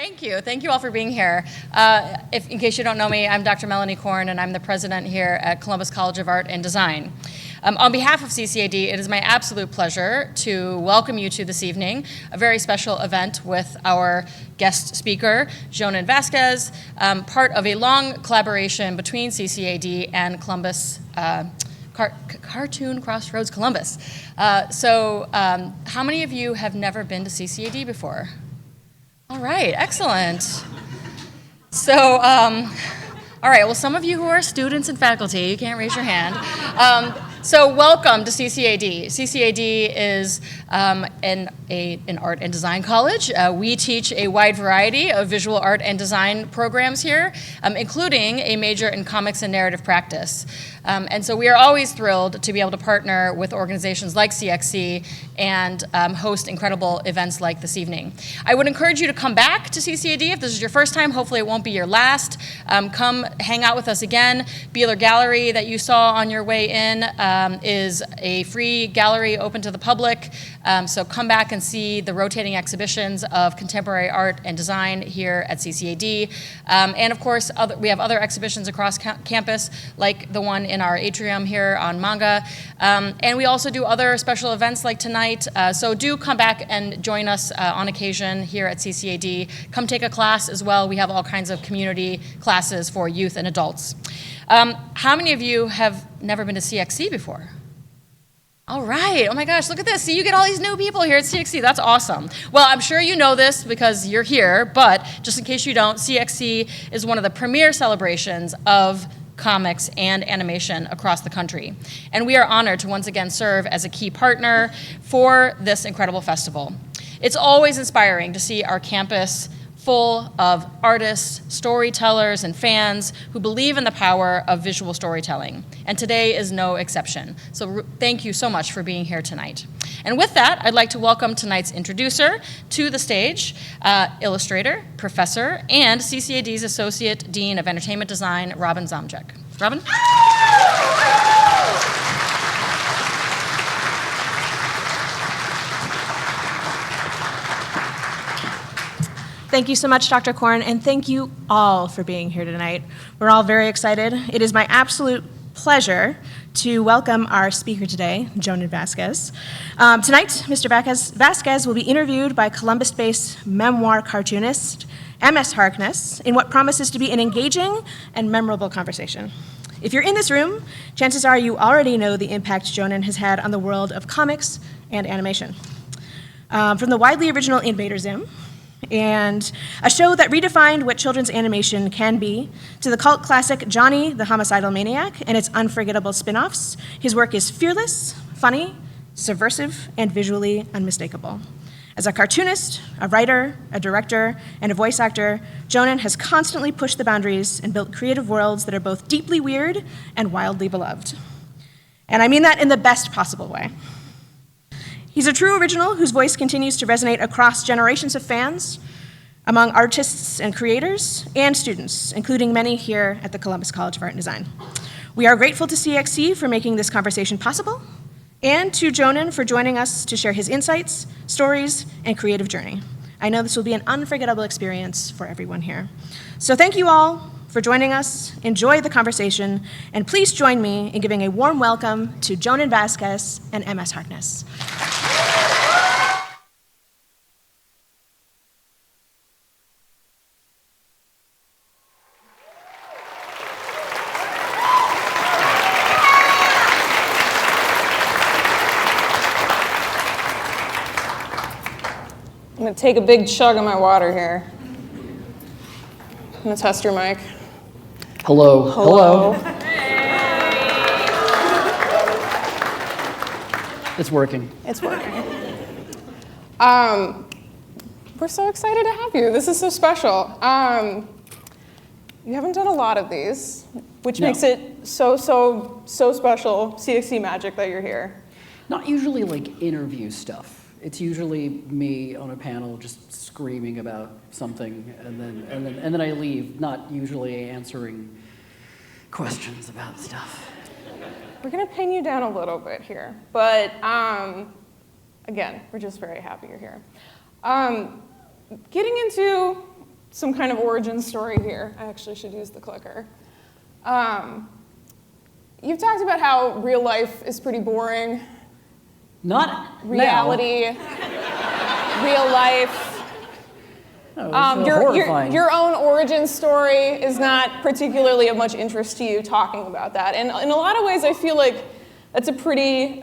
Thank you. Thank you all for being here. In case you don't know me, I'm Dr. Melanie Korn, and I'm the president here at Columbus College of Art and Design. On behalf of CCAD, it is my absolute pleasure to welcome you to this evening, a very special event with our guest speaker, Jhonen Vasquez, part of a long collaboration between CCAD and Columbus Cartoon Crossroads Columbus. How many of you have never been to CCAD before? All right, excellent. All right, well, some of you who are students and faculty, you can't raise your hand. Welcome to CCAD. CCAD is an art and design college. We teach a wide variety of visual art and design programs here, including a major in comics and narrative practice. And so we are always thrilled to be able to partner with organizations like CXC and host incredible events like this evening. I would encourage you to come back to CCAD if this is your first time. Hopefully it won't be your last. Come hang out with us again. Beeler Gallery that you saw on your way in is a free gallery open to the public. So come back and see the rotating exhibitions of contemporary art and design here at CCAD. And of course, we have other exhibitions across campus, like the one in our atrium here on manga. And we also do other special events like tonight. So do come back and join us on occasion here at CCAD. Come take a class as well. We have all kinds of community classes for youth and adults. How many of you have never been to CXC before? All right, oh my gosh, look at this. See, you get all these new people here at CXC, that's awesome. Well, I'm sure you know this because you're here, but just in case you don't, CXC is one of the premier celebrations of comics and animation across the country. And we are honored to once again serve as a key partner for this incredible festival. It's always inspiring to see our campus full of artists, storytellers, and fans who believe in the power of visual storytelling. And today is no exception. So thank you so much for being here tonight. And with that, I'd like to welcome tonight's introducer to the stage, illustrator, professor, and CCAD's Associate Dean of Entertainment Design, Robin Zomjek. Robin? Thank you so much, Dr. Korn, and thank you all for being here tonight. We're all very excited. It is my absolute pleasure to welcome our speaker today, Jhonen Vasquez. Tonight, Mr. Vasquez will be interviewed by Columbus-based memoir cartoonist MS Harkness in what promises to be an engaging and memorable conversation. If you're in this room, chances are you already know the impact Jhonen has had on the world of comics and animation. From the widely original Invader Zim, and a show that redefined what children's animation can be, to the cult classic Johnny the Homicidal Maniac and its unforgettable spin-offs, his work is fearless, funny, subversive, and visually unmistakable. As a cartoonist, a writer, a director, and a voice actor, Jhonen has constantly pushed the boundaries and built creative worlds that are both deeply weird and wildly beloved. And I mean that in the best possible way. He's a true original whose voice continues to resonate across generations of fans, among artists and creators, and students, including many here at the Columbus College of Art and Design. We are grateful to CXC for making this conversation possible, and to Jhonen for joining us to share his insights, stories, and creative journey. I know this will be an unforgettable experience for everyone here. So thank you all for joining us. Enjoy the conversation, and please join me in giving a warm welcome to Jhonen Vasquez and MS Harkness. I'm going to take a big chug of my water here. I'm going to test your mic. Hello. Hello. It's working. It's working. We're so excited to have you. This is so special. You haven't done a lot of these, which makes it so special, CXC magic, that you're here. Not usually like interview stuff. It's usually me on a panel just screaming about something, and then I leave, not usually answering questions about stuff. We're going to pin you down a little bit here, but again, we're just very happy you're here. Getting into some kind of origin story here. I actually should use the clicker. You've talked about how real life is pretty boring. Not Reality, real life. No, it's horrifying. Your own origin story is not particularly of much interest to you talking about that. And in a lot of ways, I feel like that's a pretty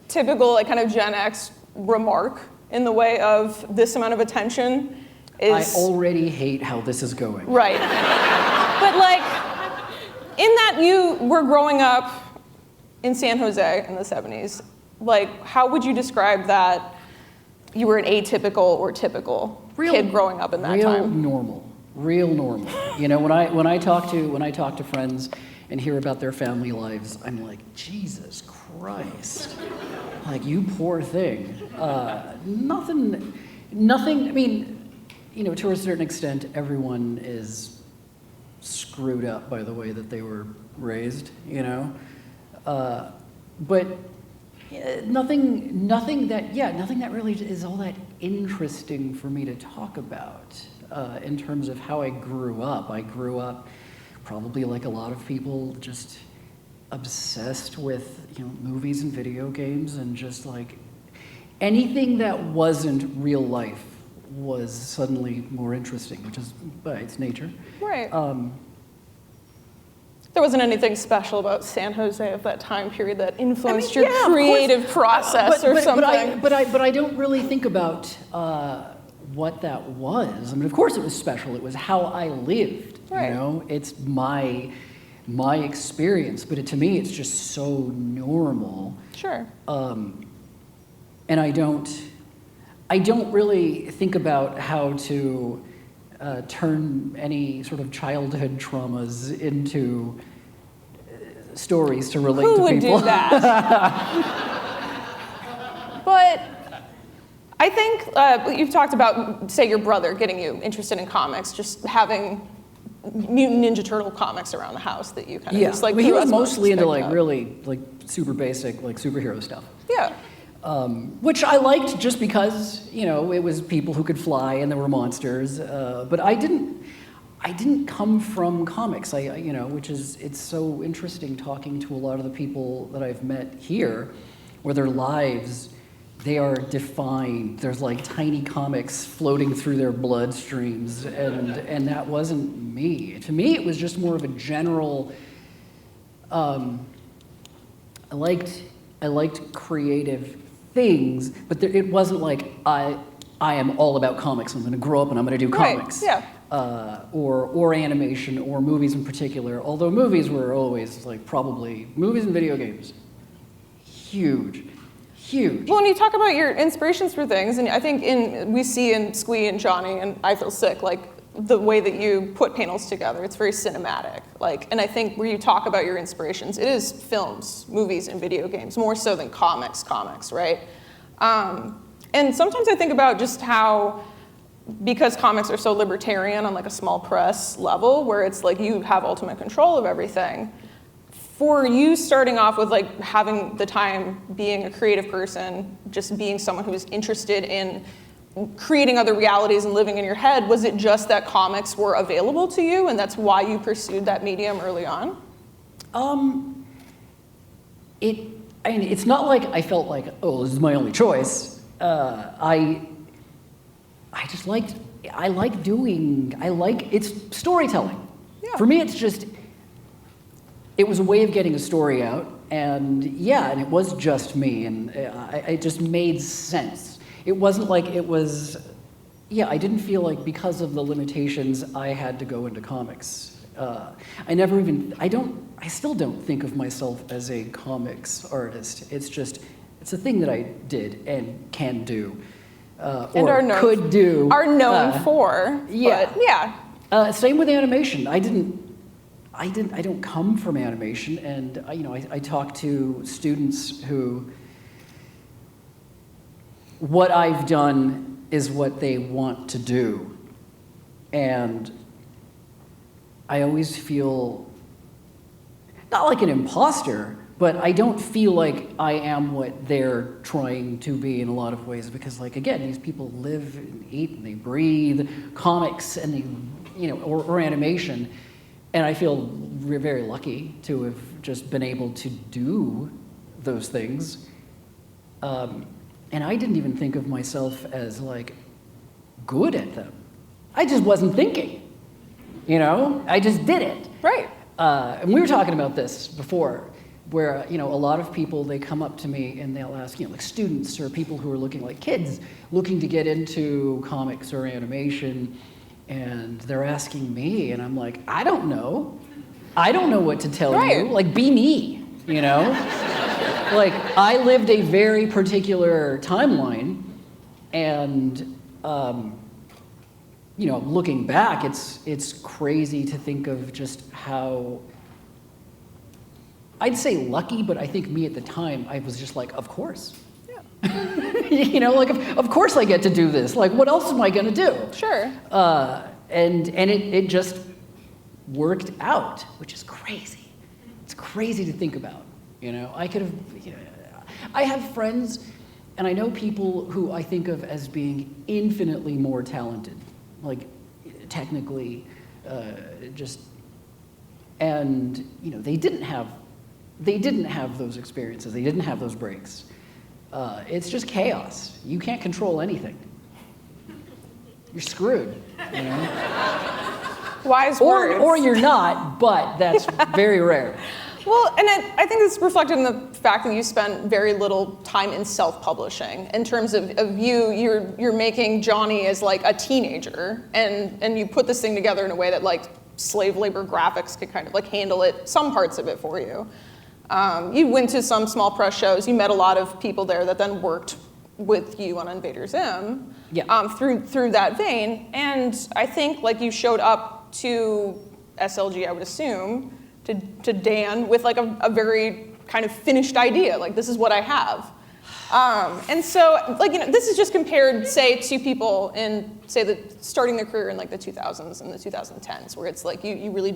typical like kind of Gen X remark in the way of this amount of attention is... I already hate how this is going. Right. But like, in that you were growing up in San Jose in the 70s, like how would you describe that you were an atypical or typical kid growing up in that time? Real normal. You know, when I talk to friends and hear about their family lives, I'm like, Jesus Christ, like you poor thing. Nothing. I mean, you know, to a certain extent, everyone is screwed up by the way that they were raised. You know, but. Nothing that really is all that interesting for me to talk about in terms of how I grew up. I grew up probably like a lot of people, just obsessed with, you know, movies and video games, and just like anything that wasn't real life was suddenly more interesting, which is by its nature. Right. There wasn't anything special about San Jose of that time period that influenced your creative process or something. But I don't really think about what that was. I mean, of course it was special. It was how I lived. Right. You know, it's my experience. But to me, it's just so normal. Sure. And I don't really think about how to turn any sort of childhood traumas into stories to relate to people. Who would do that? But I think you've talked about, say, your brother getting you interested in comics, just having Mutant Ninja Turtle comics around the house that you kind of just like. Well, he was mostly into like really like super basic like superhero stuff. Yeah. Which I liked just because, you know, it was people who could fly and there were monsters. But I didn't come from comics. You know, it's so interesting talking to a lot of the people that I've met here, where their lives, they are defined. There's like tiny comics floating through their bloodstreams, and that wasn't me. To me, it was just more of a general. I liked creative things, but it wasn't like I am all about comics. I'm going to grow up and I'm going to do comics. Right, yeah. Or animation or movies in particular. Although movies were always like probably movies and video games. Huge. Well, when you talk about your inspirations for things, and I think we see in Squee and Johnny and I Feel Sick, like the way that you put panels together, it's very cinematic. Like, and I think where you talk about your inspirations, it is films, movies, and video games, more so than comics, right? And sometimes I think about just how, because comics are so libertarian on like a small press level, where it's like you have ultimate control of everything, for you starting off with like having the time being a creative person, just being someone who's interested in creating other realities and living in your head, was it just that comics were available to you and that's why you pursued that medium early on? It's not like I felt like, oh, this is my only choice. I like it's storytelling. Yeah. For me, it was a way of getting a story out, and it was just me, and it just made sense. It wasn't like it was, I didn't feel like because of the limitations I had to go into comics. I still don't think of myself as a comics artist. It's a thing that I did and can do, could do. Are known for. Yeah. But, yeah. Same with animation. I don't come from animation, and I talk to students who, what I've done is what they want to do. And I always feel, not like an imposter, But I don't feel like I am what they're trying to be in a lot of ways, because, like, again, these people live and eat and they breathe comics and they, you know, or animation, and I feel very lucky to have just been able to do those things. And I didn't even think of myself as, like, good at them. I just wasn't thinking, you know? I just did it. Right. And we were talking about this before, where, you know, a lot of people, they come up to me and they'll ask, you know, like students or people who are looking, like kids, looking to get into comics or animation, and they're asking me, and I'm like, I don't know. I don't know what to tell you. Like, be me, you know? Like, I lived a very particular timeline, and, you know, looking back, it's crazy to think of just how, I'd say lucky, but I think me at the time, I was just like, of course. Yeah. You know, like, of course I get to do this. Like, what else am I gonna do? Sure. And it just worked out, which is crazy. It's crazy to think about, you know? I could have, you know, I have friends, and I know people who I think of as being infinitely more talented, like, technically, just, and, you know, they didn't have those experiences. They didn't have those breaks. It's just chaos. You can't control anything. You're screwed, you know? Wise words. Or you're not, but that's very rare. Well, and I think it's reflected in the fact that you spent very little time in self-publishing. In terms of you're making Johnny as, like, a teenager, and you put this thing together in a way that, like, slave labor graphics could kind of, like, handle it, some parts of it for you. You went to some small press shows. You met a lot of people there that then worked with you on Invader Zim. Yeah. Through that vein, and I think, like, you showed up to SLG, I would assume, to Dan with, like, a very kind of finished idea, like, this is what I have. And so, like, you know, this is just compared, say, to people in, say, starting their career in, like, the 2000s and the 2010s, where it's like you really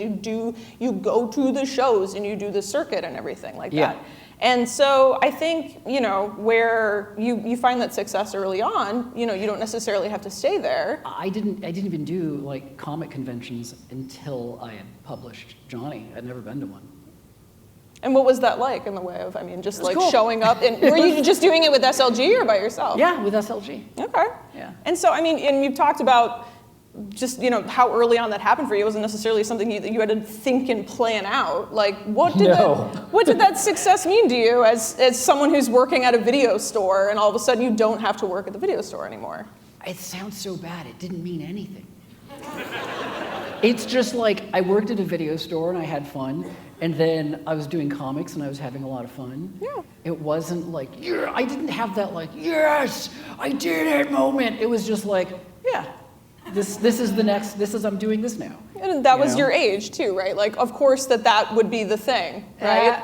you go to the shows and you do the circuit and everything like that. And so I think, you know, where you find that success early on, you know, you don't necessarily have to stay there. I didn't even do, like, comic conventions until I had published Johnny. I'd never been to one. And what was that like in the way of, I mean, just like cool. showing up? And were you just doing it with SLG or by yourself? Yeah, with SLG. Okay. Yeah. And so, I mean, and you've talked about just, you know, how early on that happened for you. It wasn't necessarily something that you had to think and plan out. Like, what did that success mean to you as someone who's working at a video store and all of a sudden you don't have to work at the video store anymore? It sounds so bad. It didn't mean anything. It's just like I worked at a video store and I had fun, and then I was doing comics and I was having a lot of fun. Yeah. It wasn't like, yeah, I didn't have that, like, yes, I did it moment. It was just like, yeah, this is the next, I'm doing this now. And that was your age too, right? Like, of course that would be the thing, right?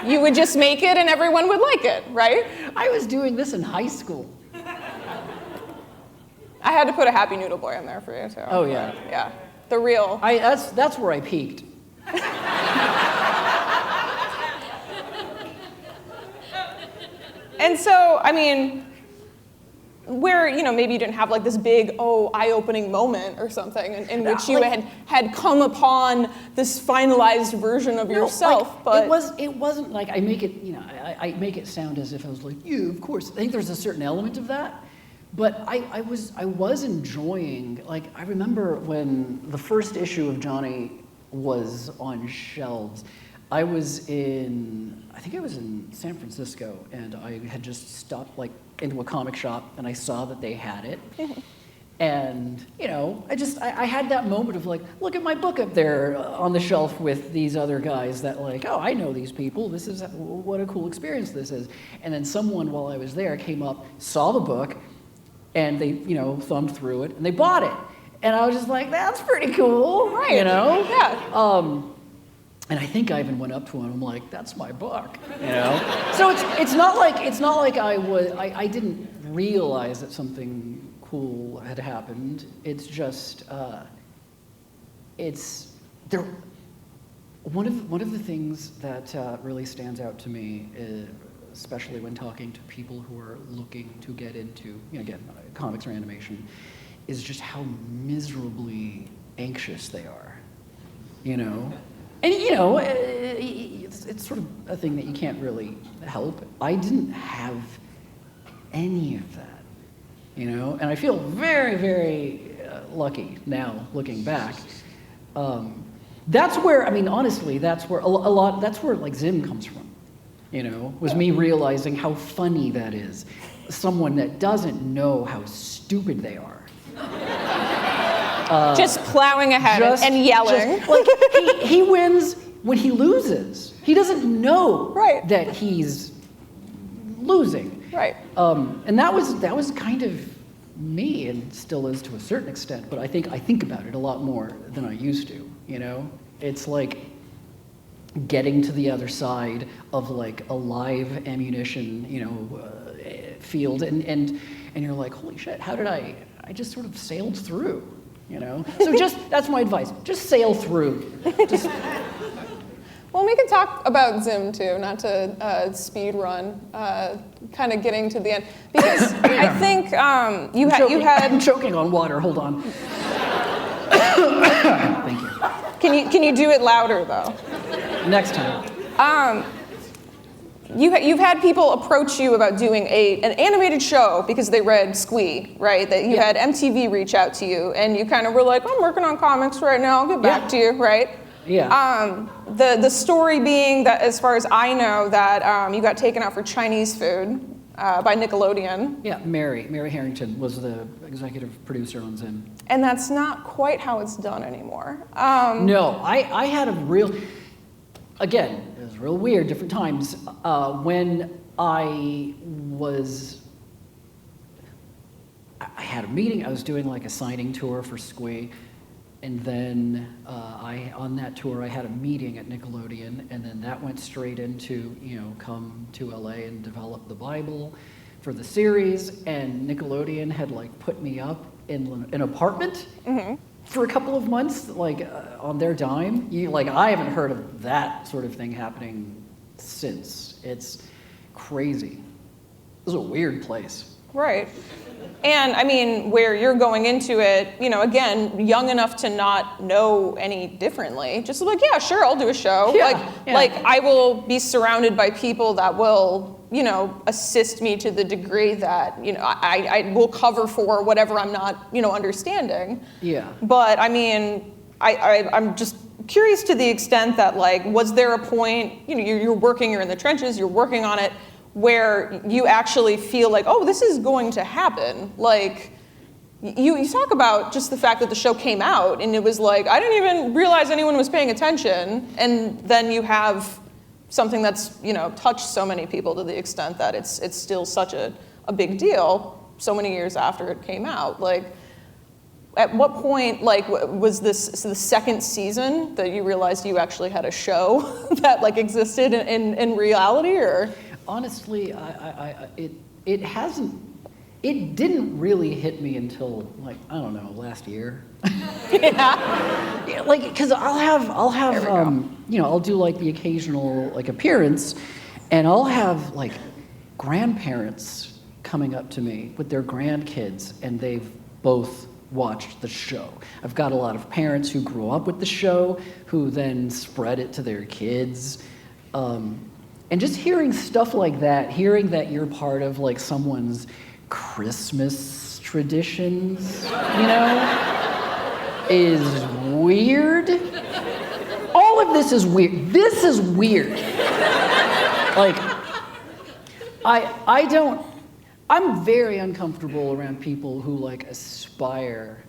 You would just make it and everyone would like it, right? I was doing this in high school. I had to put a Happy Noodle Boy in there for you too. Oh yeah. Yeah, the real. That's where I peaked. And so, I mean, where, you know, maybe you didn't have, like, this big, eye-opening moment or something in which you had come upon this finalized version of yourself, like, but it wasn't like I make it, you know, I make it sound as if I was like, yeah, of course. I think there's a certain element of that. But I was enjoying, like, I remember when the first issue of Johnny was on shelves, I think I was in San Francisco, and I had just stopped, like, into a comic shop, and I saw that they had it. And, you know, I had that moment of, like, look at my book up there on the shelf with these other guys that, like, oh, I know these people, this is, what a cool experience this is. And then someone, while I was there, came up, saw the book, and they, you know, thumbed through it, and they bought it. And I was just like, that's pretty cool, right? You know? Yeah. And I think I even went up to him. I'm like, that's my book, you know. So it's not like I didn't realize that something cool had happened. It's just it's there. One of the things that really stands out to me, especially when talking to people who are looking to get into, again, comics or animation, is just how miserably anxious they are, And it's sort of a thing that you can't really help. I didn't have any of that, and I feel very, very lucky now looking back. That's where, honestly, that's where that's where like Zim comes from, was me realizing how funny that is. Someone that doesn't know how stupid they are. Just plowing ahead and yelling. He wins when he loses. He doesn't know that he's losing. Right. And that was kind of me, and still is to a certain extent, but I think about it a lot more than I used to, It's like getting to the other side of like a live ammunition, field, and you're like, holy shit, how did I just sort of sailed through, So that's my advice, just sail through. Well, we can talk about Zim too, not to speed run, kind of getting to the end, because I think you had. I'm choking on water. Hold on. Thank you. Can you do it louder though? Next time. You've had people approach you about doing an animated show because they read Squee, right? That you had MTV reach out to you, and you kind of were like, I'm working on comics right now. I'll get back to you, right? Yeah. The story being that, as far as I know, that you got taken out for Chinese food by Nickelodeon. Yeah, Mary Harrington was the executive producer on Zim. And that's not quite how it's done anymore. No, I had a real, again, it was real weird, different times, when I had a meeting, I was doing like a signing tour for Squee, and then on that tour I had a meeting at Nickelodeon, and then that went straight into, come to LA and develop the Bible for the series, and Nickelodeon had like put me up in an apartment for a couple of months, like on their dime. I haven't heard of that sort of thing happening since. It's crazy. This is a weird place. Right. And I mean, where you're going into it, again, young enough to not know any differently, just like, yeah, sure, I'll do a show. Like I will be surrounded by people that will, assist me to the degree that, I will cover for whatever I'm not, understanding. Yeah. But I mean, I'm just curious to the extent that, like, was there a point, you're in the trenches, you're working on it, where you actually feel like, oh, this is going to happen. Like, you talk about just the fact that the show came out, and it was like, I didn't even realize anyone was paying attention, and then you have something that's, touched so many people to the extent that it's still such a big deal so many years after it came out. Like, at what point, like, was this the second season that you realized you actually had a show that, like, existed in reality, or? Honestly, it didn't really hit me until, like, I don't know, last year. Yeah, like, because I'll have I'll do like the occasional like appearance, and I'll have like grandparents coming up to me with their grandkids, and they've both watched the show. I've got a lot of parents who grew up with the show who then spread it to their kids. And just hearing stuff like that, hearing that you're part of like someone's Christmas traditions, is weird. All of this is weird. This is weird. Like, I'm very uncomfortable around people who like aspire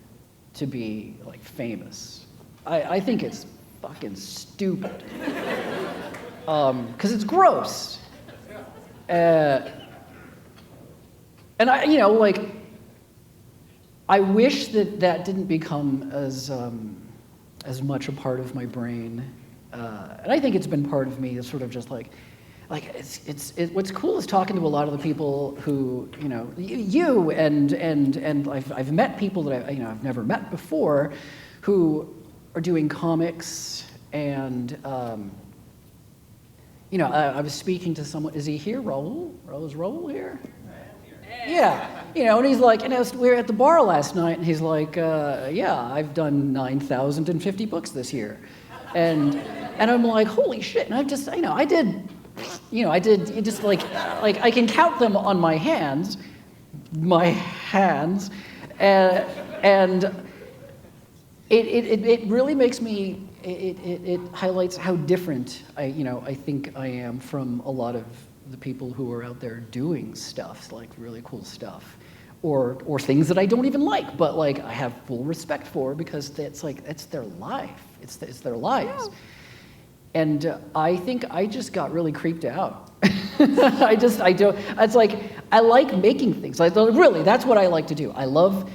to be like famous. I think it's fucking stupid. Because it's gross. And I wish that didn't become as much a part of my brain. And I think it's been part of me, is sort of just like it's what's cool is talking to a lot of the people who, you and I've met people that I've never met before, who are doing comics And, you know, I was speaking to someone, is he here, Raul? Is Raul here? Yeah, you know, and he's like, and we were at the bar last night, and he's like, yeah, I've done 9,050 books this year. And I'm like, holy shit, and I just, you know, I did just like I can count them on my hands, and it really makes me, it highlights how different I think I am from a lot of the people who are out there doing stuff, like really cool stuff, or things that I don't even like, but like I have full respect for because it's their life, it's their lives. Yeah. And I think I just got really creeped out. It's like, I like making things. Really, that's what I like to do. I love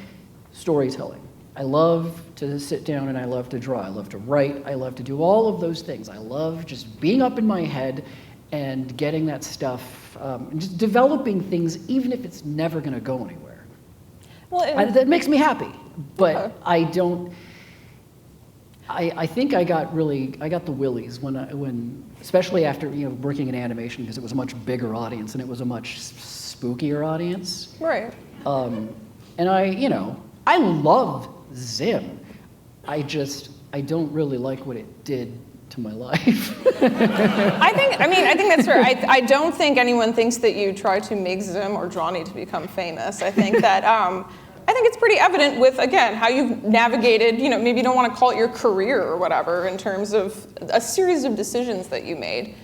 storytelling. I love to sit down and I love to draw. I love to write. I love to do all of those things. I love just being up in my head and getting that stuff, and just developing things, even if it's never going to go anywhere. Well, that makes me happy, but I don't. I think I got the willies when especially after working in animation, because it was a much bigger audience and it was a much spookier audience. Right. And I love Zim. I don't really like what it did to my life. I think that's fair. I don't think anyone thinks that you try to make Zim or Johnny to become famous. I think that I think it's pretty evident with, again, how you've navigated, maybe you don't want to call it your career or whatever, in terms of a series of decisions that you made.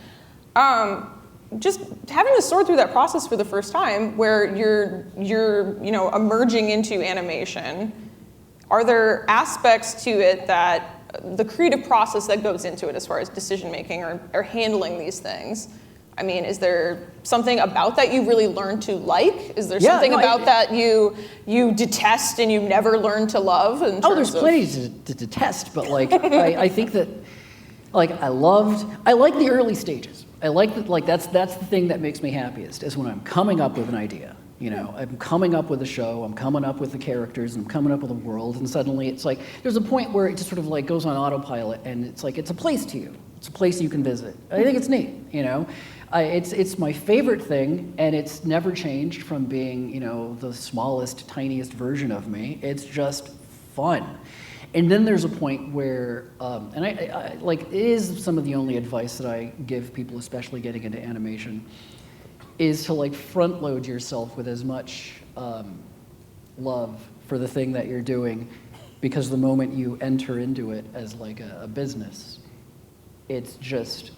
Just having to sort through that process for the first time, where you're emerging into animation, are there aspects to it that the creative process that goes into it as far as decision making or handling these things? I mean, is there something about that you really learned to like? Is there something about that you detest and you never learned to love? There's plenty to detest, but I think that I like the early stages. I like that, that's the thing that makes me happiest, is when I'm coming up with an idea. I'm coming up with a show, I'm coming up with the characters, and I'm coming up with a world, and suddenly it's like, there's a point where it just sort of goes on autopilot, and it's like, it's a place to you. It's a place you can visit. I think it's neat, It's my favorite thing, and it's never changed from being, the smallest, tiniest version of me. It's just fun. And then there's a point where, and I it is some of the only advice that I give people, especially getting into animation, is to front load yourself with as much love for the thing that you're doing, because the moment you enter into it as a business, it's just,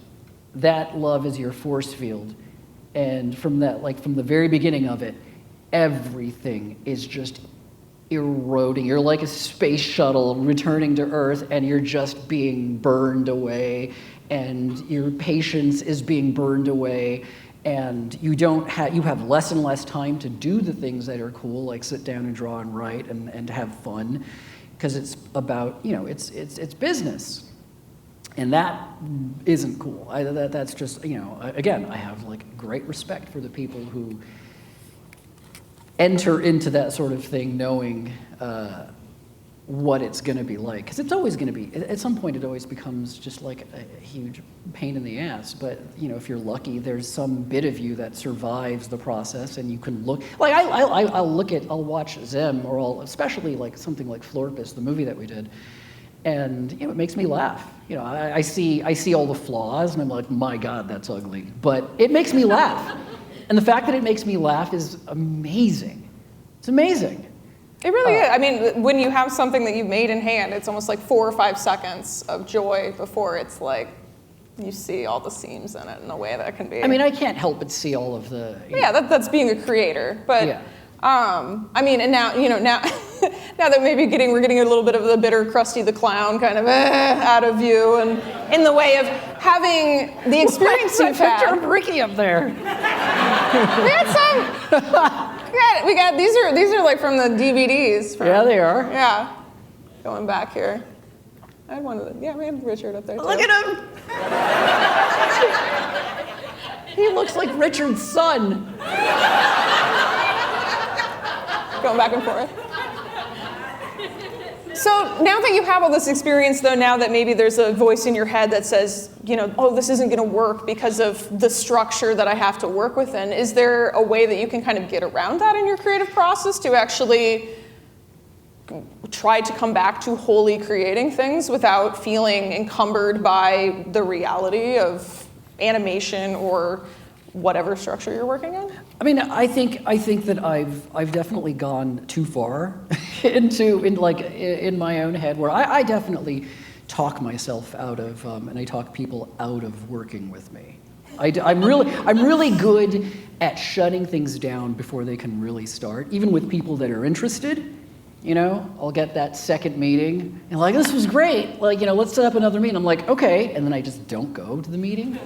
that love is your force field. And from that, from the very beginning of it, everything is just eroding. You're like a space shuttle returning to Earth, and you're just being burned away, and your patience is being burned away, and you have less and less time to do the things that are cool, like sit down and draw and write and have fun, because it's about, it's business. And that isn't cool. That's just, again, I have great respect for the people who enter into that sort of thing knowing what it's going to be like. Because it's always going to be, at some point it always becomes just a huge pain in the ass. But, if you're lucky, there's some bit of you that survives the process, and you can look, I'll watch Zim, or especially something like Florpus, the movie that we did. And it makes me laugh. I see all the flaws, and I'm like, my God, that's ugly. But it makes me laugh. And the fact that it makes me laugh is amazing. It's amazing. It really is. I mean, when you have something that you've made in hand, it's almost 4 or 5 seconds of joy before it's you see all the seams in it in a way that can be. I mean, I can't help but see all of the. Yeah, that's being a creator. But yeah. I mean, and now now that maybe we're getting a little bit of the bitter Krusty the Clown kind of out of you, and in the way of having the experience you've had. Picture of Ricky up there. We had some. We got these are from the DVDs. Yeah, they are. Yeah, going back here. I had one of them. Yeah, we had Richard up there too. Look at him. He looks like Richard's son. Going back and forth. So now that you have all this experience, though, now that maybe there's a voice in your head that says, oh, this isn't going to work because of the structure that I have to work within, is there a way that you can kind of get around that in your creative process to actually try to come back to wholly creating things without feeling encumbered by the reality of animation or whatever structure you're working in? I mean, I think that I've definitely gone too far in my own head, where I definitely talk myself out of and I talk people out of working with me. I'm really good at shutting things down before they can really start, even with people that are interested. I'll get that second meeting and like, this was great. Like, let's set up another meeting. I'm like, okay, and then I just don't go to the meeting.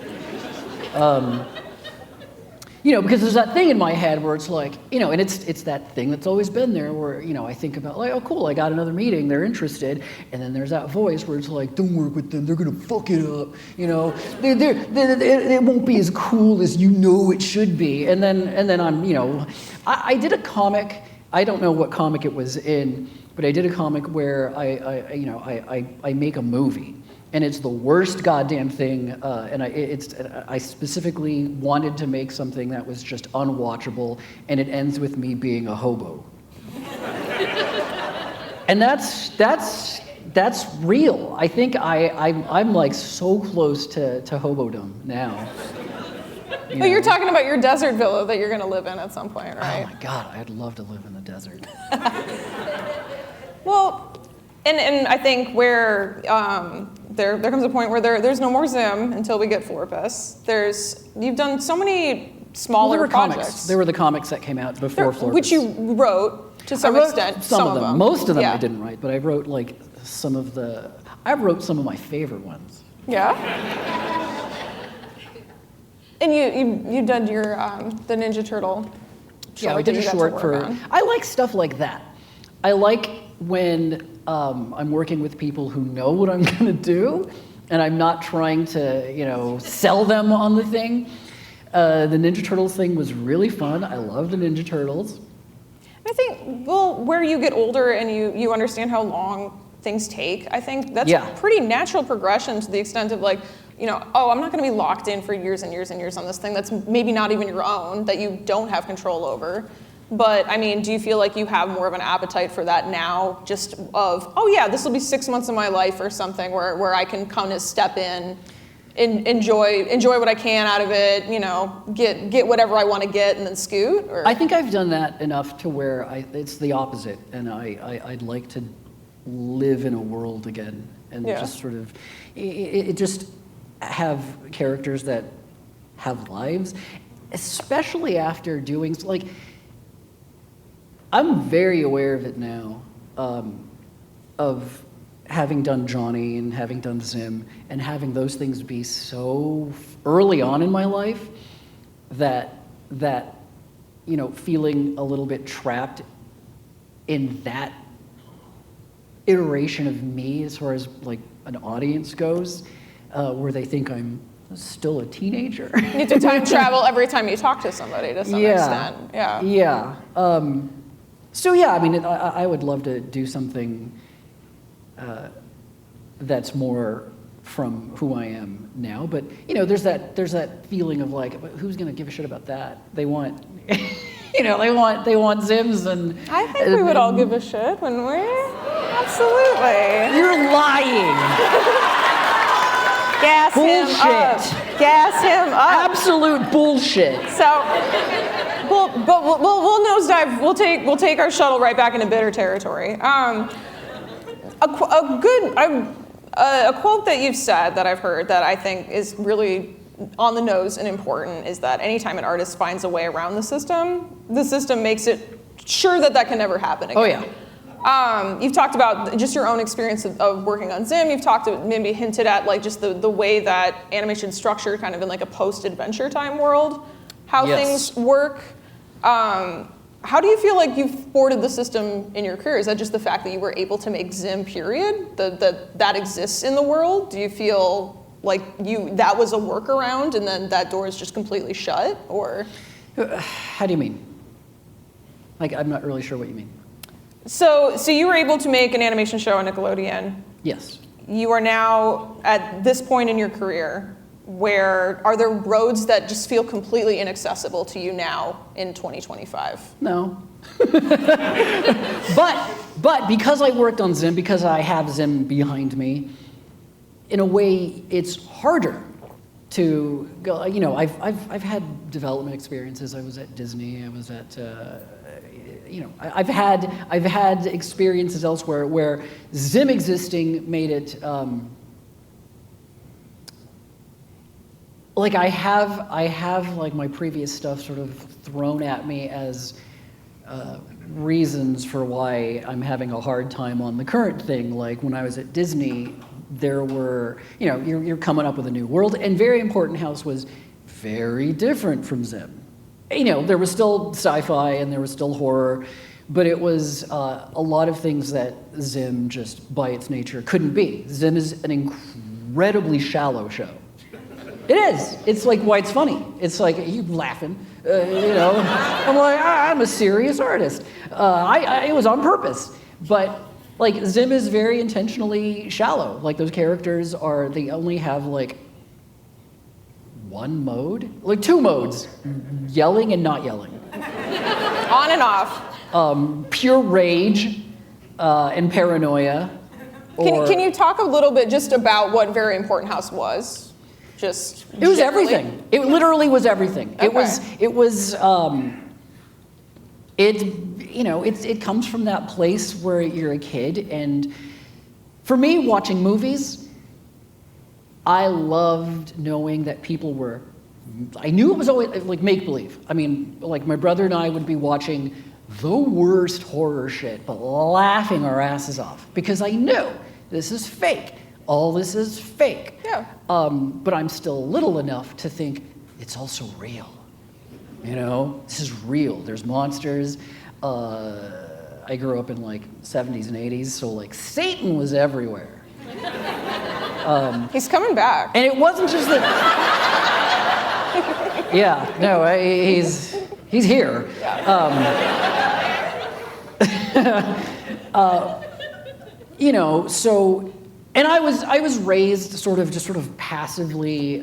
Because there's that thing in my head where it's like, and it's that thing that's always been there where, I think about like, oh, cool, I got another meeting, they're interested. And then there's that voice where it's like, don't work with them, they're going to fuck it up. It won't be as cool as it should be. And then I'm, I did a comic, I don't know what comic it was in, but I did a comic where I make a movie. And it's the worst goddamn thing, and I specifically wanted to make something that was just unwatchable, and it ends with me being a hobo. And that's real. I think I'm like so close to hobodom now. But you're talking about your desert villa that you're going to live in at some point, right? Oh my God, I'd love to live in the desert. Well, and I think where there comes a point where there's no more Zim until we get Florpus. You've done so many smaller projects. Comics. There were the comics that came out before Florpus. Which you wrote to some extent. Some of them. Most of them I didn't write, but I wrote like I wrote some of my favorite ones. Yeah? And you did your the Ninja Turtle short. Yeah, I did a short for. I like stuff like that. I like when I'm working with people who know what I'm going to do, and I'm not trying to, sell them on the thing. The Ninja Turtles thing was really fun. I love the Ninja Turtles. I think, where you get older and you understand how long things take, I think that's a pretty natural progression to the extent of like, I'm not going to be locked in for years and years and years on this thing that's maybe not even your own, that you don't have control over. But, I mean, do you feel like you have more of an appetite for that now, just of, this will be 6 months of my life or something where I can kind of step in and enjoy what I can out of it, get whatever I want to get and then scoot? Or? I think I've done that enough to where it's the opposite, and I'd like to live in a world again and just sort of, it just have characters that have lives, especially after doing, like, I'm very aware of it now, of having done Johnny and having done Zim and having those things be so early on in my life that feeling a little bit trapped in that iteration of me as far as like an audience goes, where they think I'm still a teenager. You need to time travel every time you talk to somebody to some extent. Yeah. Yeah. I mean, I would love to do something that's more from who I am now. But there's that feeling of like, who's gonna give a shit about that? They want, they want Zims and. I think we would all give a shit, wouldn't we? Absolutely. You're lying. Gas bullshit. Him up. Gas him up. Absolute bullshit. So. We'll nosedive. We'll take our shuttle right back into bitter territory. A quote that you've said that I've heard that I think is really on the nose and important is that anytime an artist finds a way around the system makes it sure that can never happen again. Oh yeah. You've talked about just your own experience of working on Zim. You've maybe hinted at like just the way that animation is structured kind of in like a post-adventure time world. How things work. How do you feel like you've thwarted the system in your career? Is that just the fact that you were able to make Zim, period? That exists in the world? Do you feel like that was a workaround and then that door is just completely shut? Or how do you mean? Like, I'm not really sure what you mean. So you were able to make an animation show on Nickelodeon. Yes. You are now at this point in your career where are there roads that just feel completely inaccessible to you now in 2025? No. But because I worked on Zim, because I have Zim behind me, in a way, it's harder to go. You know, I've had development experiences. I was at Disney. I was at, you know, I've had experiences elsewhere where Zim existing made it. Like I have like my previous stuff sort of thrown at me as reasons for why I'm having a hard time on the current thing. Like when I was at Disney, there were, you know, you're coming up with a new world, and Very Important House was very different from Zim. You know, there was still sci-fi and there was still horror, but it was a lot of things that Zim just by its nature couldn't be. Zim is an incredibly shallow show. It is. It's like why it's funny. It's like you laughing, you know. I'm like I'm a serious artist. It was on purpose, but like Zim is very intentionally shallow. Like those characters they only have like one mode, like two modes, yelling and not yelling. On and off. Pure rage and paranoia. Can you talk a little bit just about what Very Important House was? It was everything. It literally was everything. Okay. It comes from that place where you're a kid, and for me, watching movies, I loved knowing that people were. I knew it was always like make believe. I mean, like my brother and I would be watching the worst horror shit, but laughing our asses off because I knew this is fake. All this is fake. Yeah. But I'm still little enough to think it's also real. You know, this is real. There's monsters. I grew up in like 70s and 80s, so like Satan was everywhere. He's coming back. And it wasn't just that. Yeah, no, he's here. You know, so. And I was raised sort of passively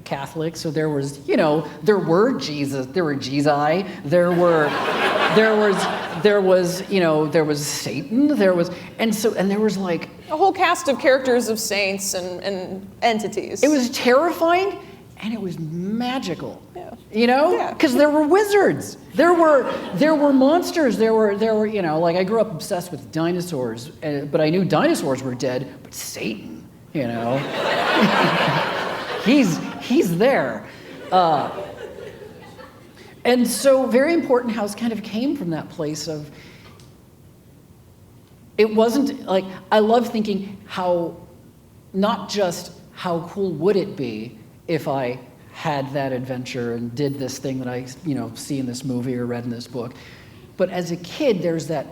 Catholic, so there was, you know, there were Jesus, there were Jesus, there was Satan, and there was like a whole cast of characters of saints and entities. It was terrifying and it was magical. Yeah. You know? Because there were wizards. There were monsters. There were, you know, like I grew up obsessed with dinosaurs, but I knew dinosaurs were dead, but Satan, you know. he's there. And so Very Important House kind of came from that place of it wasn't like I love thinking not just how cool would it be if I had that adventure and did this thing that I, you know, see in this movie or read in this book. But as a kid, there's that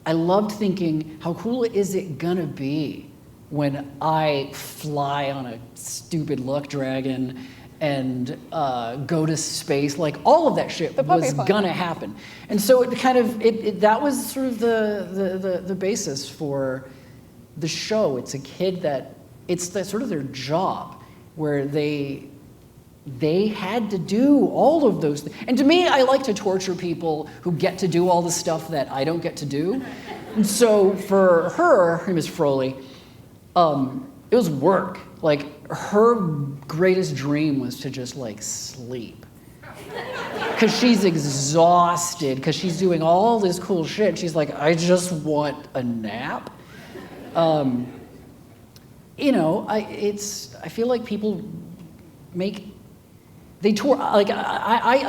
I loved thinking, how cool is it gonna be when I fly on a stupid luck dragon and go to space? Like all of that shit was gonna happen. And so it kind of, that was sort of the basis for the show. It's a kid that, it's sort of their job, where they had to do all of those things. And to me, I like to torture people who get to do all the stuff that I don't get to do. And so for her name is Froley, it was work. Like her greatest dream was to just like sleep. Because she's exhausted, because she's doing all this cool shit. She's like, I just want a nap. You know, I feel like people I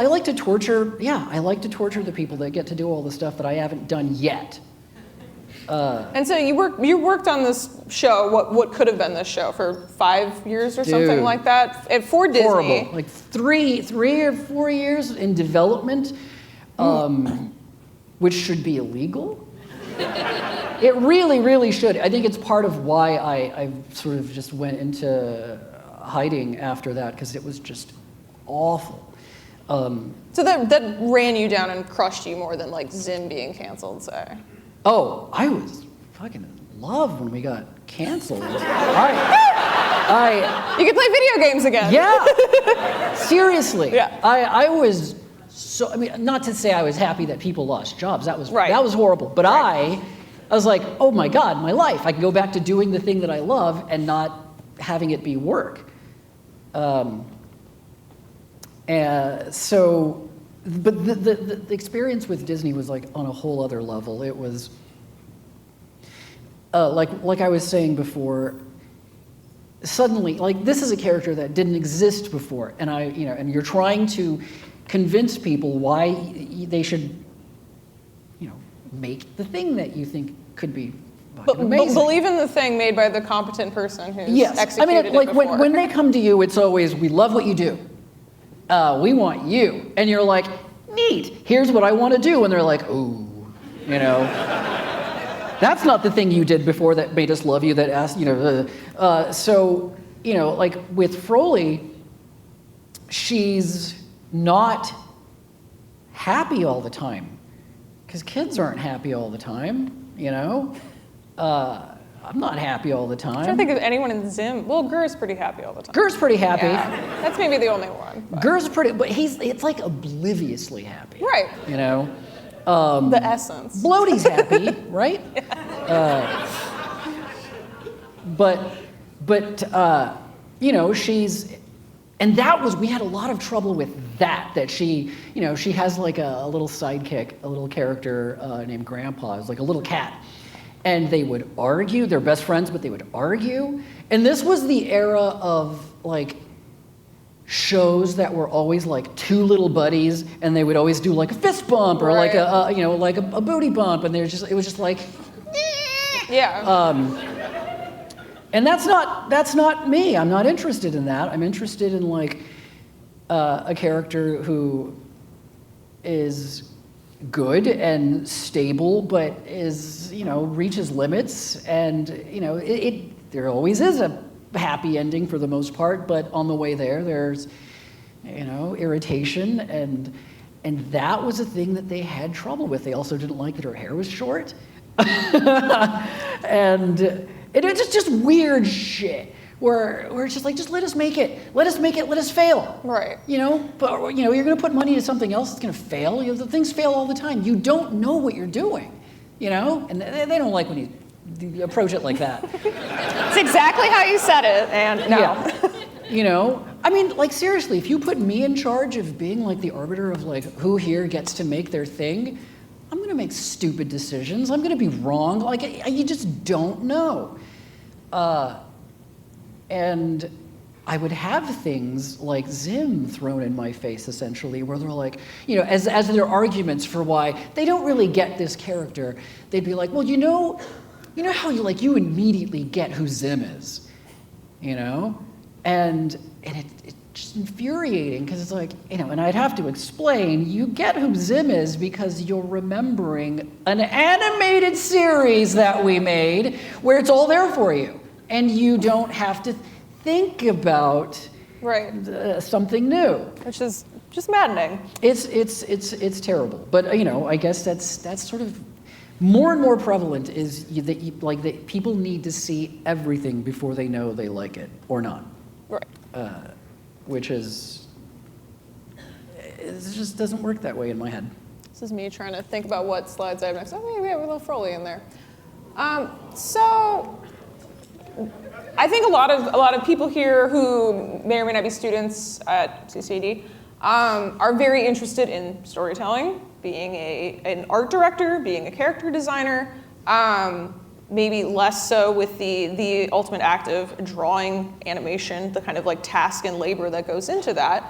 like to torture, I like to torture the people that get to do all the stuff that I haven't done yet. And so you worked on this show, what could have been this show, for 5 years or something like that, for Disney. Horrible. Like three or 4 years in development, which should be illegal. It really, really should. I think it's part of why I sort of just went into hiding after that, because it was just awful. So that ran you down and crushed you more than like Zim being canceled, say. Oh, I was fucking in love when we got canceled. You could play video games again. Yeah, seriously. Yeah. I was so, I mean, not to say I was happy that people lost jobs. That was Right. that was horrible. But I was like, oh my God, my life. I can go back to doing the thing that I love and not having it be work. But the experience with Disney was like on a whole other level. It was like I was saying before. Suddenly, like this is a character that didn't exist before, and and you're trying to convince people why they should, make the thing that you think could be fucking amazing. But believe in the thing made by the competent person who's Yes, I executed mean, like it before. when they come to you, it's always, we love what you do. We want you. And you're like, neat, here's what I want to do. And they're like, ooh, that's not the thing you did before that made us love you, that asked, like with Froley, she's not happy all the time. Because kids aren't happy all the time, I'm not happy all the time. I'm trying to think of anyone in Zim. Well, Gur's pretty happy all the time. Gur's pretty happy. Yeah, that's maybe the only one. But. Gur's pretty, but it's like obliviously happy. Right. The essence. Bloaty's happy, right? She's, and that was, we had a lot of trouble with that she, she has like a little sidekick, a little character named Grandpa, it's like a little cat. And they would argue, they're best friends, but they would argue. And this was the era of like shows that were always like two little buddies, and they would always do like a fist bump or like a booty bump, and it was just like, yeah. And that's not me. I'm not interested in that. I'm interested in like a character who is good and stable, but is reaches limits, and there always is a happy ending for the most part, but on the way there's irritation, and that was a thing that they had trouble with. They also didn't like that her hair was short, and it was just weird shit. Where it's just like, just let us make it, let us fail. Right. But you're gonna put money into something else that's gonna fail. The things fail all the time. You don't know what you're doing, and they don't like when you approach it like that. It's exactly how you said it, and no. Yeah. I mean, like seriously, if you put me in charge of being like the arbiter of like who here gets to make their thing, I'm gonna make stupid decisions. I'm gonna be wrong. Like you just don't know. And I would have things like Zim thrown in my face, essentially, where they're like, as their arguments for why they don't really get this character, they'd be like, well, you know how you immediately get who Zim is, and it's just infuriating, because it's like, and I'd have to explain, you get who Zim is because you're remembering an animated series that we made where it's all there for you. And you don't have to think about something new, which is just maddening. It's terrible, but I guess that's sort of more and more prevalent is that people need to see everything before they know they like it or not, right? Which is it just doesn't work that way in my head. This is me trying to think about what slides I have next. Oh, we have a little Froley in there. So. I think a lot of people here who may or may not be students at CCAD are very interested in storytelling, being an art director, being a character designer, maybe less so with the ultimate act of drawing animation, the kind of like task and labor that goes into that.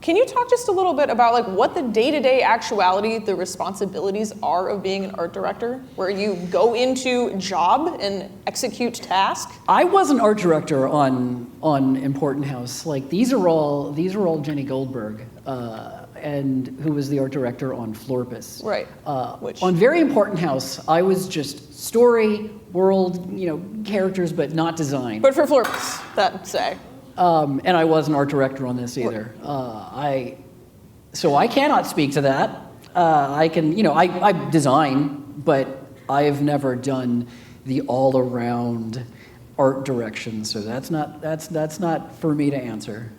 Can you talk just a little bit about like what the day-to-day actuality, the responsibilities are of being an art director, where you go into job and execute task? I was an art director on Important House. Like these are all Jenny Goldberg, and who was the art director on Florpus. Right. On Very Important House, I was just story, world, characters, but not design. But for Florpus, that say. And I wasn't art director on this either. So I cannot speak to that. I can, I design, but I've never done the all-around art direction, so that's not for me to answer.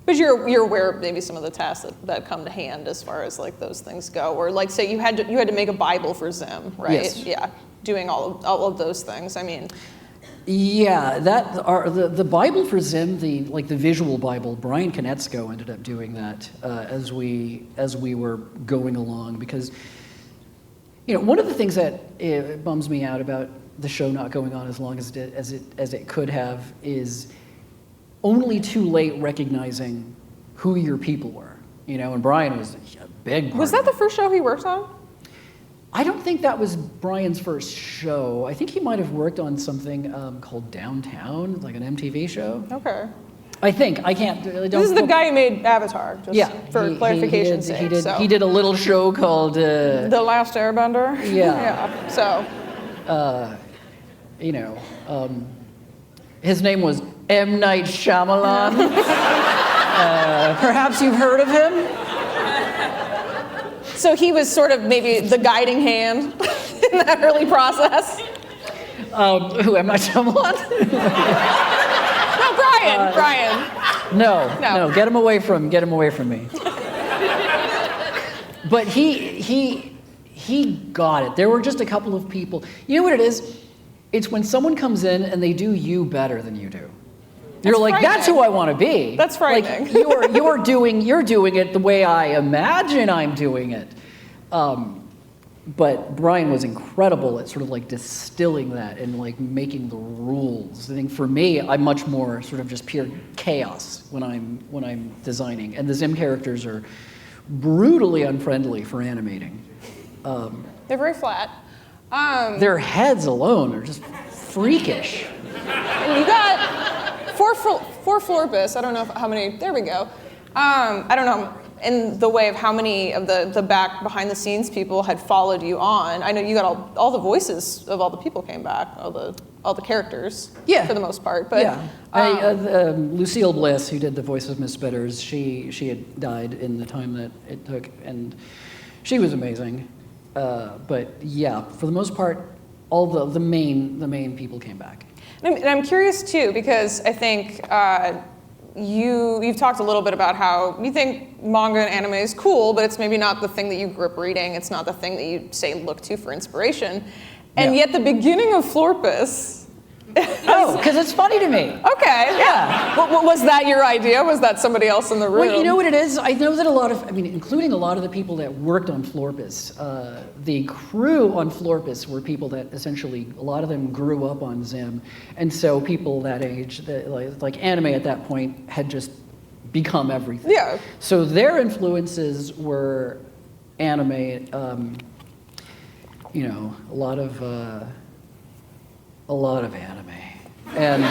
But you're aware of maybe some of the tasks that come to hand as far as like those things go, or like say you had to make a Bible for Zim, right? Yes. Yeah, doing all of those things. I mean, yeah, the Bible for Zim, the visual Bible. Brian Konietzko ended up doing that as we were going along, because one of the things that bums me out about the show not going on as long as it could have is only too late recognizing who your people were. And Brian was a big part. Was that the first show he worked on? I don't think that was Brian's first show. I think he might have worked on something called Downtown, like an MTV show. Okay. I think. I can't. This is the guy who made Avatar, just for clarification's sake. He did a little show called... The Last Airbender? Yeah. Yeah, so... his name was M. Night Shyamalan. Perhaps you've heard of him? So he was sort of maybe the guiding hand in that early process? Who, M. Night Shyamalan? No, Brian. No, get him away from me. But he got it. There were just a couple of people. You know what it is? It's when someone comes in and they do you better than you do. You're like, that's who I want to be. That's frightening. Like, you're doing it the way I imagine I'm doing it. But Brian was incredible at sort of like distilling that and like making the rules. I think for me, I'm much more sort of just pure chaos when I'm designing. And the Zim characters are brutally unfriendly for animating. They're very flat. Their heads alone are just freakish. And you got four Florpus. I don't know how many. There we go. I don't know in the way of how many of the back behind the scenes people had followed you on. I know you got all the voices of all the people came back, all the characters. Yeah. For the most part. But yeah. Lucille Bliss, who did the voice of Miss Spitters, she had died in the time that it took, and she was amazing. But yeah, for the most part, all the main people came back. And I'm curious too, because I think you've talked a little bit about how you think manga and anime is cool, but it's maybe not the thing that you grew up reading. It's not the thing that you say look to for inspiration. And yet the beginning of Florpus. Because it's funny to me. Okay, yeah. Was that your idea? Was that somebody else in the room? Well, you know what it is? I know that including a lot of the people that worked on Florpus, the crew on Florpus were people that essentially, a lot of them grew up on Zim. And so people that age, like anime at that point, had just become everything. Yeah. So their influences were anime, a lot of anime. And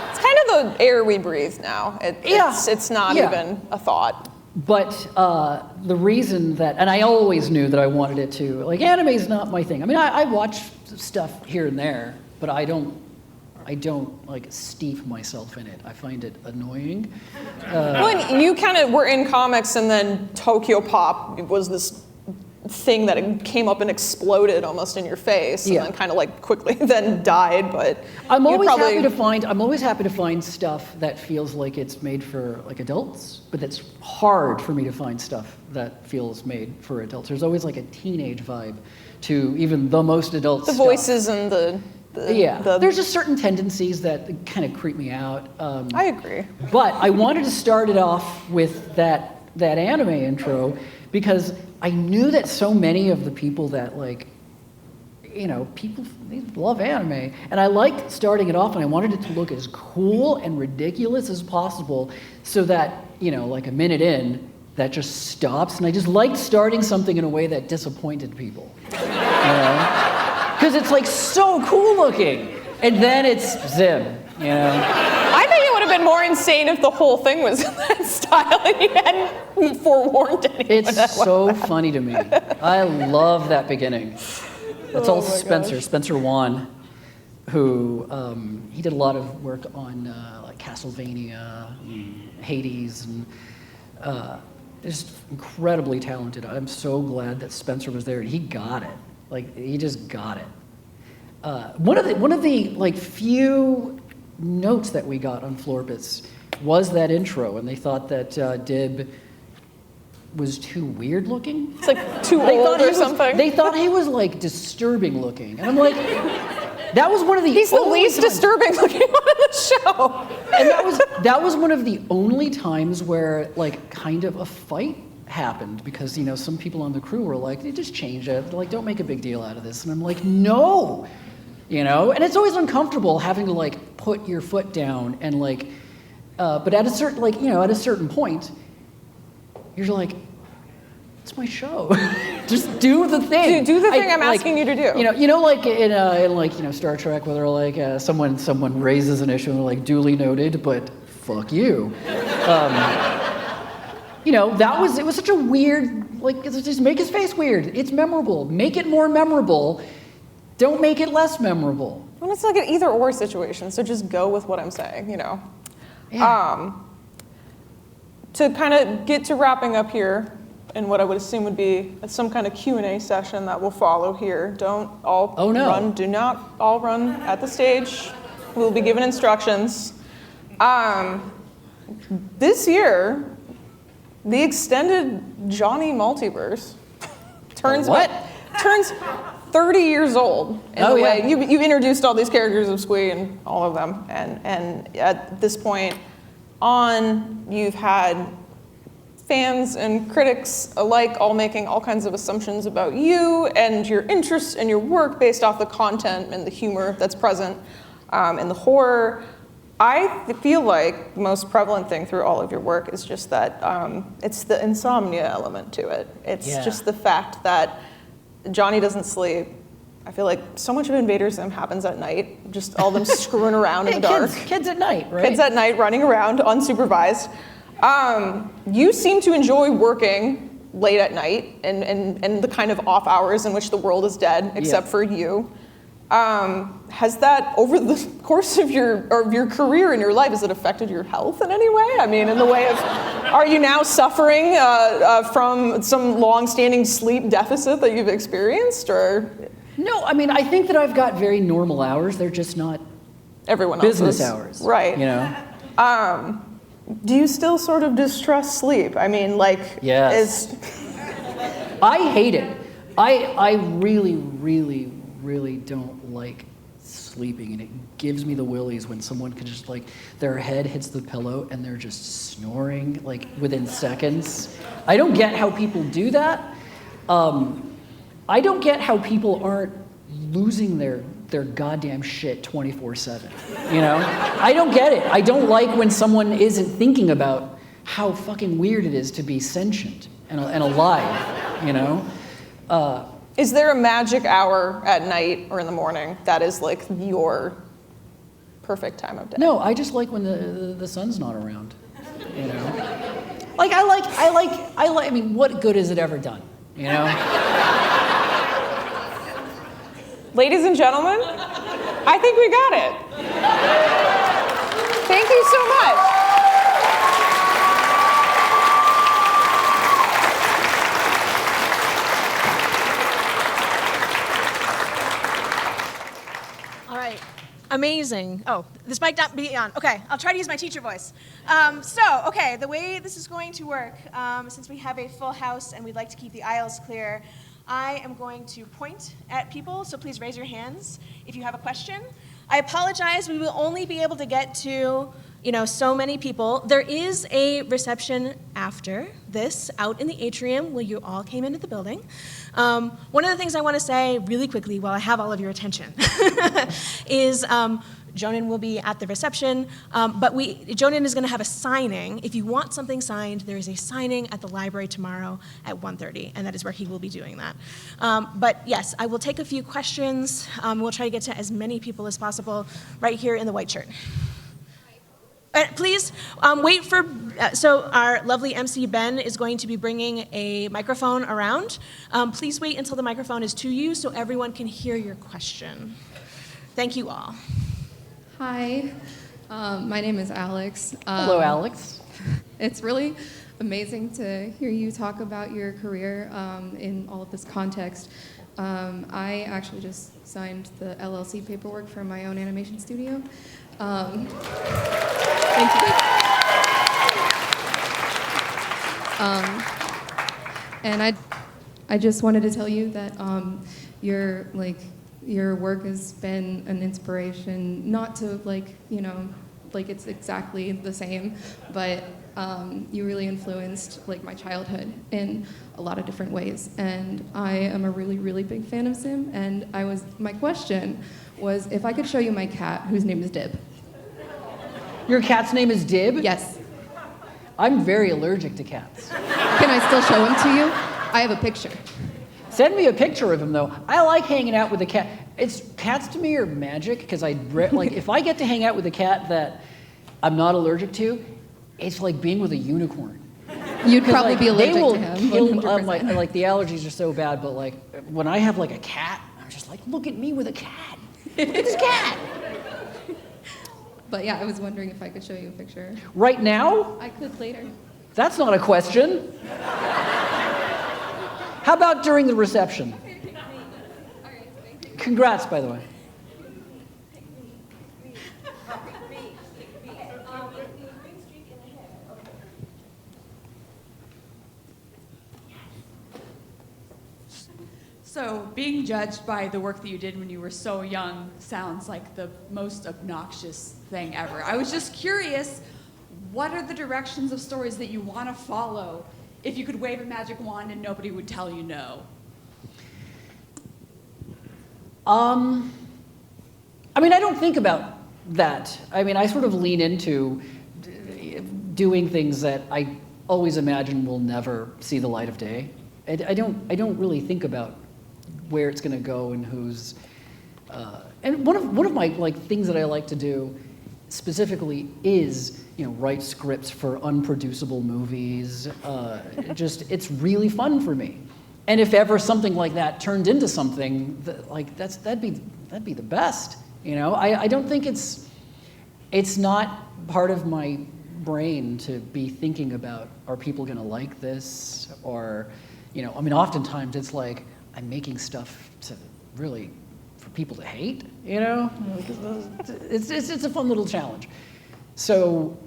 it's kind of the air we breathe now. It's not even a thought. But the reason that, and I always knew that I wanted it to, like, anime is not my thing. I mean, I watch stuff here and there, but I don't like steep myself in it. I find it annoying. Well, you kind of were in comics, and then Tokyo Pop was this thing that came up and exploded almost in your face, and then kind of like quickly then died. But I'm always happy to find stuff that feels like it's made for like adults, but that's hard for me to find stuff that feels made for adults. There's always like a teenage vibe to even the most adult stuff. The voices and there's just certain tendencies that kind of creep me out. I agree. But I wanted to start it off with that anime intro because I knew that so many of the people that people they love anime, and I liked starting it off, and I wanted it to look as cool and ridiculous as possible, so that like a minute in, that just stops, and I just liked starting something in a way that disappointed people, because it's like so cool looking, and then it's Zim, I think it would have been more insane if the whole thing was in that style and you hadn't forewarned anyone. It's so funny to me. I love that beginning. That's all Spencer. Gosh. Spencer Wan. who he did a lot of work on like Castlevania, Hades, and just incredibly talented. I'm so glad that Spencer was there. He got it. Like, he just got it. One of the like few notes that we got on Floorbits was that intro, and they thought that Dib was too weird looking. It's like too old or something. They thought he was like disturbing looking, and I'm like, that was one of the. He's the least disturbing looking one in the show. And that was one of the only times where like kind of a fight happened, because some people on the crew were like, they just change it, like don't make a big deal out of this, and I'm like, no, and it's always uncomfortable having to like put your foot down and like, but at a certain at a certain point, you're like, it's my show. Just do the thing. Do the thing I'm asking you to do. Like in Star Trek, where they're like, someone raises an issue and they're like, duly noted, but fuck you. It was such a weird, like, just make his face weird. It's memorable. Make it more memorable. Don't make it less memorable. Well, it's like an either or situation, so just go with what I'm saying, Yeah. To kind of get to wrapping up here, and what I would assume would be some kind of Q&A session that will follow here. Don't all run. Do not all run at the stage. We'll be given instructions. This year, the extended Johnny multiverse turns 30 years old. Way. You introduced all these characters of Squee and all of them, and at this point on, you've had fans and critics alike all making all kinds of assumptions about you and your interests and your work based off the content and the humor that's present and the horror. I feel like the most prevalent thing through all of your work is just that it's the insomnia element to it. It's just the fact that Johnny doesn't sleep. I feel like so much of Invader Zim happens at night, just all them screwing around in the dark. Kids at night, right? Kids at night running around unsupervised. You seem to enjoy working late at night and the kind of off hours in which the world is dead, except for you. Has that, over the course of your career and your life, has it affected your health in any way? I mean, in the way of, are you now suffering from some long-standing sleep deficit that you've experienced, or? No, I mean, I think that I've got very normal hours. They're just not everyone else's business hours, right? Do you still sort of distrust sleep? I mean, like, yes. I hate it. I really, really, really don't like sleeping, and it gives me the willies when someone can just like, their head hits the pillow and they're just snoring like within seconds. I don't get how people do that. I don't get how people aren't losing their goddamn shit 24/7. I don't get it. I don't like when someone isn't thinking about how fucking weird it is to be sentient and alive. Is there a magic hour at night or in the morning that is like your perfect time of day? No, I just like when the sun's not around. Like I mean, what good has it ever done? Ladies and gentlemen, I think we got it. Thank you so much. All right, amazing. Oh, this might not be on. Okay, I'll try to use my teacher voice. Okay, the way this is going to work, since we have a full house and we'd like to keep the aisles clear, I am going to point at people, so please raise your hands if you have a question. I apologize, we will only be able to get to, so many people. There is a reception after this out in the atrium where you all came into the building. One of the things I want to say really quickly while I have all of your attention is Jhonen will be at the reception, but Jhonen is going to have a signing. If you want something signed, there is a signing at the library tomorrow at 1:30, and that is where he will be doing that. But yes, I will take a few questions. We'll try to get to as many people as possible right here in the white shirt. Please wait for, so our lovely MC Ben is going to be bringing a microphone around. Please wait until the microphone is to you so everyone can hear your question. Thank you all. Hi, my name is Alex. Hello, Alex. It's really amazing to hear you talk about your career in all of this context. I actually just signed the LLC paperwork for my own animation studio. Thank you. And I just wanted to tell you that your work has been an inspiration, not to it's exactly the same, but you really influenced my childhood in a lot of different ways. And I am a really, really big fan of Zim, and my question was if I could show you my cat, whose name is Dib. Your cat's name is Dib? Yes. I'm very allergic to cats. Can I still show him to you? I have a picture. Send me a picture of him, though. I like hanging out with a cat. Cats to me are magic, because if I get to hang out with a cat that I'm not allergic to, it's like being with a unicorn. You'd probably be allergic they will to him. Kill, 100%. The allergies are so bad, but when I have a cat, I'm just like, look at me with a cat. Look at this cat. But yeah, I was wondering if I could show you a picture. Right now? I could later. That's not a question. How about during the reception? Congrats, by the way. So, being judged by the work that you did when you were so young sounds like the most obnoxious thing ever. I was just curious, what are the directions of stories that you want to follow if you could wave a magic wand and nobody would tell you no? I don't think about that. I sort of lean into doing things that I always imagine will never see the light of day. I don't really think about where it's going to go and who's. And one of my things that I like to do specifically is write scripts for unproducible movies. It's really fun for me. And if ever something like that turned into something that'd be the best. I don't think it's not part of my brain to be thinking about, are people going to like this, or oftentimes it's like I'm making stuff for people to hate. It's a fun little challenge. So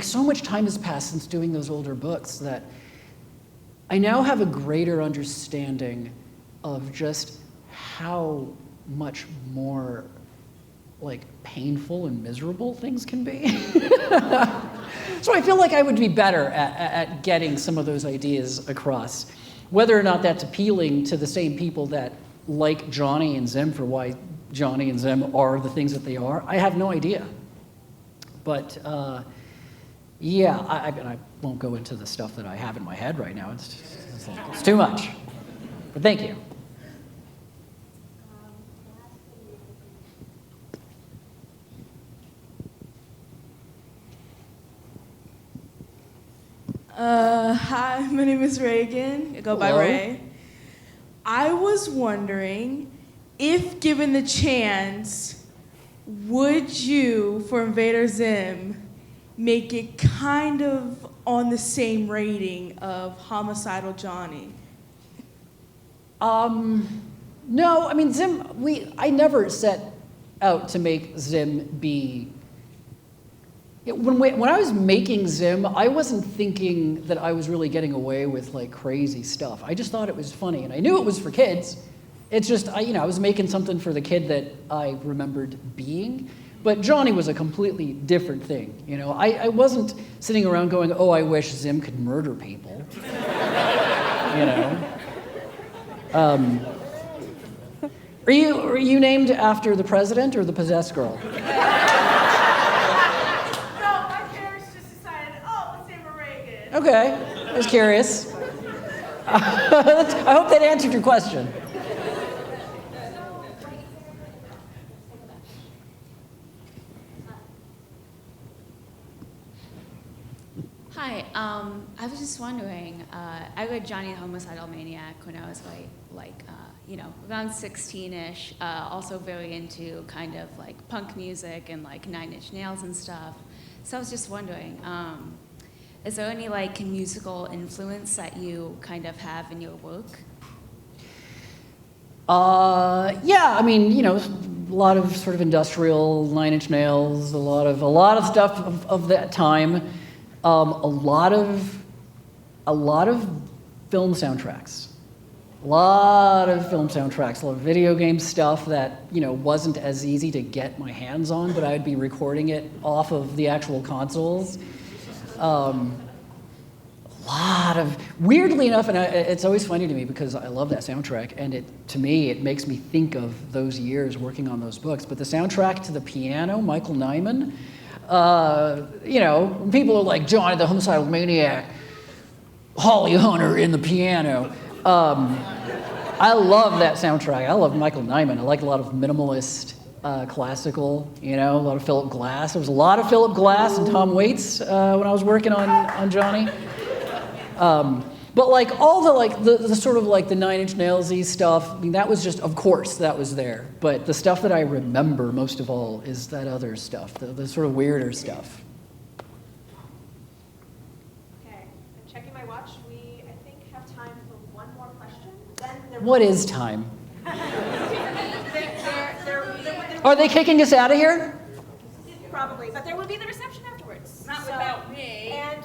so much time has passed since doing those older books that I now have a greater understanding of just how much more painful and miserable things can be. So I feel like I would be better at getting some of those ideas across. Whether or not that's appealing to the same people that like Johnny and Zim for why Johnny and Zim are the things that they are, I have no idea. But I won't go into the stuff that I have in my head right now. It's too much. But thank you. Hi, my name is Reagan. I go by Hello. Ray. I was wondering, if given the chance, would you, for Invader Zim, make it kind of on the same rating of Homicidal Johnny? No, Zim, I never set out to make Zim be. When I was making Zim, I wasn't thinking that I was really getting away with crazy stuff. I just thought it was funny, and I knew it was for kids. It's just I was making something for the kid that I remembered being. But Johnny was a completely different thing. I wasn't sitting around going, "Oh, I wish Zim could murder people." Are you named after the president or the possessed girl? Okay, I was curious. I hope that answered your question. Hi, I was just wondering, I read Johnny the Homicidal Maniac when I was around 16-ish, also very into kind of like punk music and like Nine Inch Nails and stuff. So I was just wondering, is there any like musical influence that you kind of have in your work? Yeah, I mean, a lot of sort of industrial Nine Inch Nails, a lot of stuff of that time, a lot of film soundtracks. A lot of video game stuff that, wasn't as easy to get my hands on, but I'd be recording it off of the actual consoles. Weirdly enough, and it's always funny to me because I love that soundtrack, and to me, it makes me think of those years working on those books, but the soundtrack to The Piano, Michael Nyman, people are like, Johnny the Homicidal Maniac, Holly Hunter in The Piano. I love that soundtrack. I love Michael Nyman. I like a lot of minimalist classical, a lot of Philip Glass. There was a lot of Philip Glass and Tom Waits when I was working on Johnny. But like all the sort of like the Nine Inch Nails-y stuff, I mean, that was just, of course, that was there. But the stuff that I remember most of all is that other stuff, the sort of weirder stuff. Okay, I'm checking my watch. We, I think, have time for one more question. Then What is time? Are they kicking us out of here? Probably, but there will be the reception afterwards. Not without me. And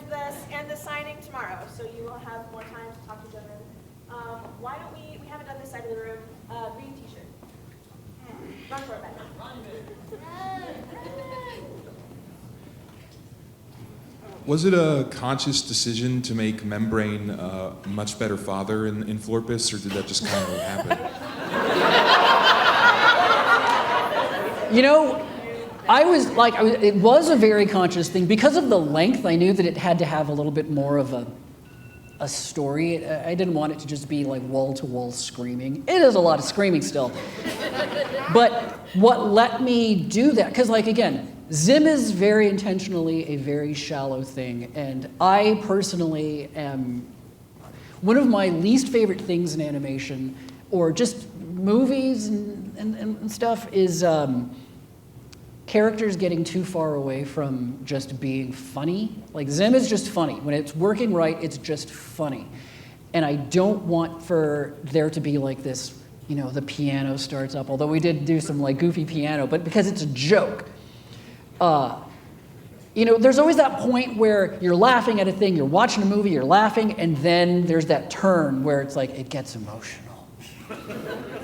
the signing tomorrow, so you will have more time to talk to Jhonen. Why don't we haven't done this side of the room, green t-shirt. Run for it, Ben. Was it a conscious decision to make Membrane a much better father in Florpus, or did that just kind of happen? It was a very conscious thing. Because of the length, I knew that it had to have a little bit more of a story. I didn't want it to just be like wall-to-wall screaming. It is a lot of screaming still. But what let me do that, because again, Zim is very intentionally a very shallow thing, and I personally am, one of my least favorite things in animation, or just movies and stuff, is characters getting too far away from just being funny. Like Zim is just funny. When it's working right, it's just funny. And I don't want for there to be like this, the piano starts up, although we did do some like goofy piano, but because it's a joke. There's always that point where you're laughing at a thing, you're watching a movie, you're laughing, and then there's that turn where it's like, it gets emotional.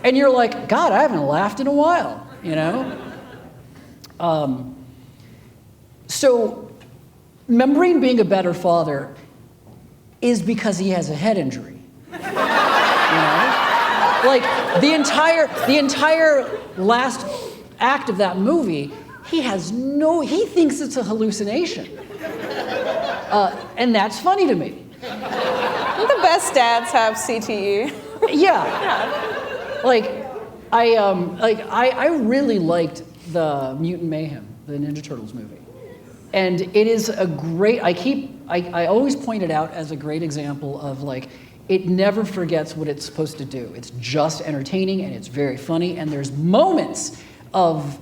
And you're like, God, I haven't laughed in a while, So Membrane being a better father is because he has a head injury. Like the entire last act of that movie, he thinks it's a hallucination. And that's funny to me. The best dads have CTE. Yeah. I really liked the Mutant Mayhem, the Ninja Turtles movie. And it is a great, I always point it out as a great example of it never forgets what it's supposed to do. It's just entertaining and it's very funny, and there's moments of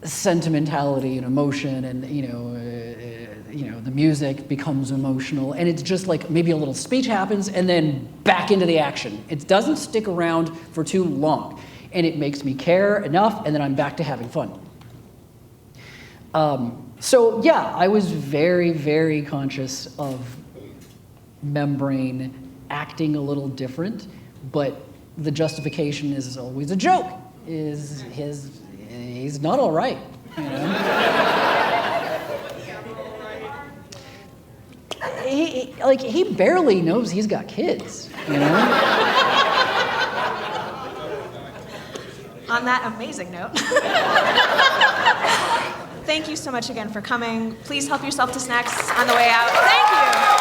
sentimentality and emotion, and the music becomes emotional, and it's just maybe a little speech happens and then back into the action. It doesn't stick around for too long, and it makes me care enough, and then I'm back to having fun. So yeah, I was very, very conscious of Membrane acting a little different, but the justification is always a joke. He's not all right, He barely knows he's got kids, On that amazing note. Thank you so much again for coming. Please help yourself to snacks on the way out. Thank you.